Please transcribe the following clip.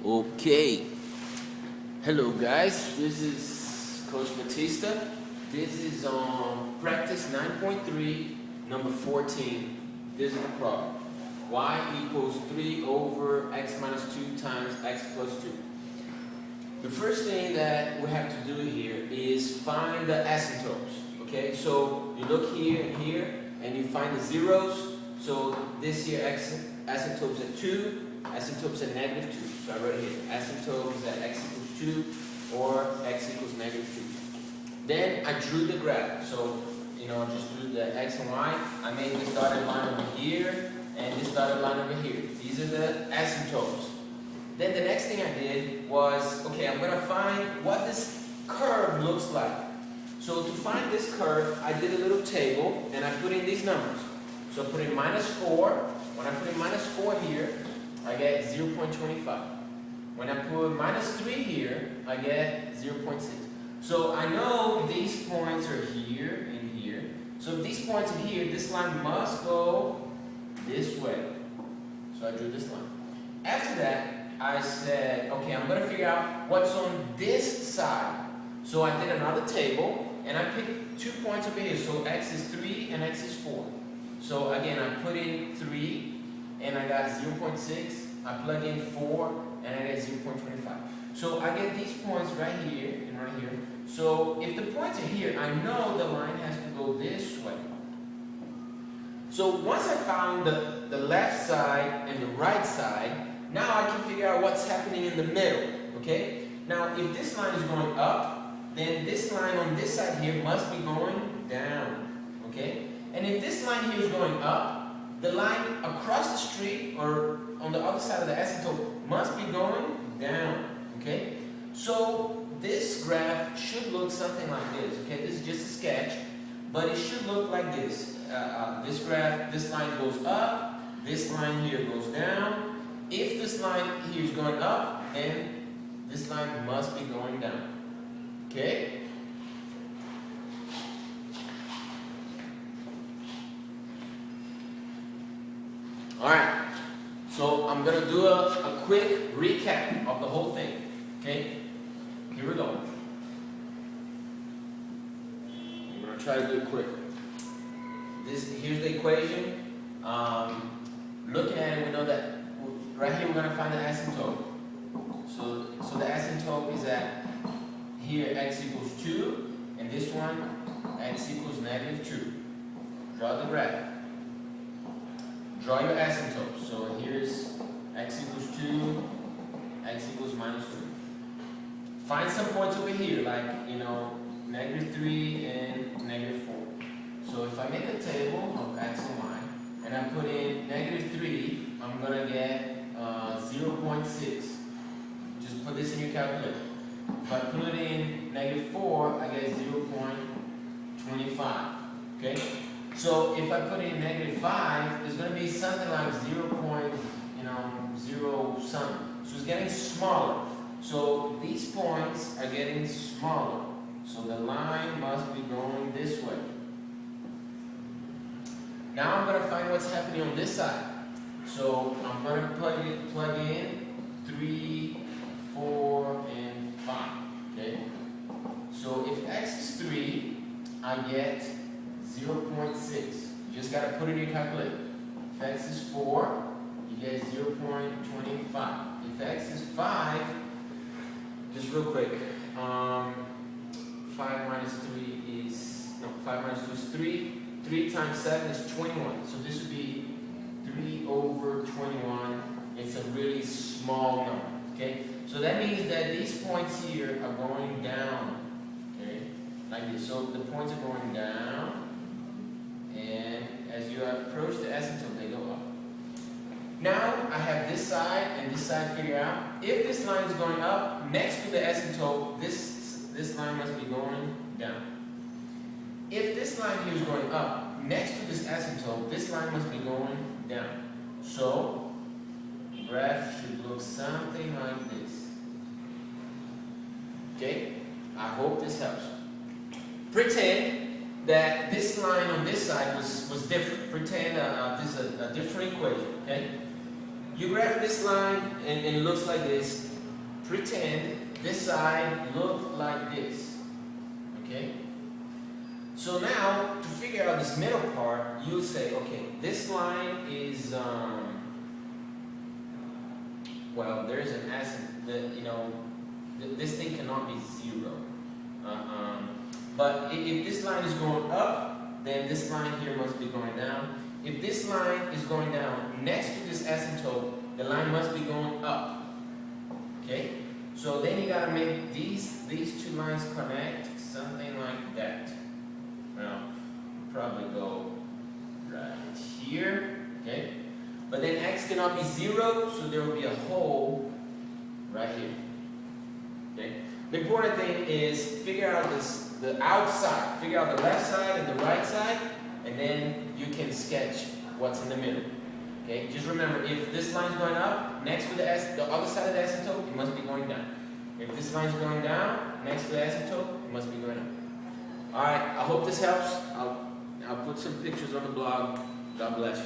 Okay, hello guys, this is Coach Batista. This is on practice 9.3, number 14. This is the problem. Y equals 3 over x minus 2 times x plus 2. The first thing that we have to do here is find the asymptotes. Okay, so you look here and here and you find the zeros. So this here asymptotes at 2, asymptotes at negative 2. So I wrote here, asymptote is at x equals 2 or x equals negative 2. Then I drew the graph. So, just drew the x and y. I made this dotted line over here and this dotted line over here. These are the asymptotes. Then the next thing I did was, okay, I'm going to find what this curve looks like. So to find this curve, I did a little table and I put in these numbers. So I put in minus 4. When I put in minus 4 here, I get 0.25. When I put minus 3 here, I get 0.6. So I know these points are here and here. So if these points are here, this line must go this way. So I drew this line. After that, I said, okay, I'm going to figure out what's on this side. So I did another table, and I picked 2 points over here. So x is 3 and x is 4. So again, I put in 3, and I got 0.6. I plug in 4, and I get 0.25. So I get these points right here and right here. So if the points are here, I know the line has to go this way. So once I found the left side and the right side, now I can figure out what's happening in the middle, okay? Now, if this line is going up, then this line on this side here must be going down, okay? And if this line here is going up, the line across the street or on the other side of the asymptote must be going down, okay? So this graph should look something like this, okay? This is just a sketch, but it should look like this. This graph, this line goes up, this line here goes down. If this line here is going up, then this line must be going down. Okay? Alright. So I'm going to do a quick recap of the whole thing. Okay? Here we go. I'm going to try to do it quick. Here's the equation. Looking at it, we know that right here we're going to find the asymptote. So the asymptote is at here x equals 2, and this one x equals negative 2. Draw the graph. Draw your asymptote. So here's x equals 2, x equals minus 2. Find some points over here, like, negative 3 and negative 4. So if I make a table of x and y, and I put in negative 3, I'm going to get 0.6. Just put this in your calculator. If I put in negative 4, I get 0.25. Okay? So if I put in negative 5, it's going to be something like 0. Something. So it's getting smaller. So these points are getting smaller. So the line must be going this way. Now I'm going to find what's happening on this side. So I'm going to plug in 3, 4, and 5. Okay? So if x is 3, I get 0.6. You just got to put it in your calculator. If x is 4, you get 0.25. If x is 5, just real quick, 5 minus 3 is, 5 minus 2 is 3. 3 times 7 is 21. So this would be 3 over 21. It's a really small number. Okay? So that means that these points here are going down. Okay? Like this. So the points are going down. And as you approach the asymptote, they go up. Now I have this side and this side figured out. If this line is going up, next to the asymptote, this line must be going down. If this line here is going up, next to this asymptote, this line must be going down. So, the graph should look something like this. Okay? I hope this helps. Pretend that this line on this side was different. Pretend this is a different equation. Okay? You graph this line and it looks like this. pretend this side looked like this, okay? So now, to figure out this middle part, you'll say, okay, this line is, well, there's an asymptote, this thing cannot be 0. But if this line is going up, then this line here must be going down. If this line is going down next to this asymptote, the line must be going up. Okay? So then you gotta make these two lines connect, something like that. Well, probably go right here. Okay? But then x cannot be 0, so there will be a hole right here. Okay? The important thing is figure out the outside, figure out the left side and the right side, and then you can sketch what's in the middle. Okay? Just remember, if this line is going up, next to the other side of the asymptote, it must be going down. If this line is going down, next to the asymptote, it must be going up. Alright, I hope this helps. I'll put some pictures on the blog. God bless you.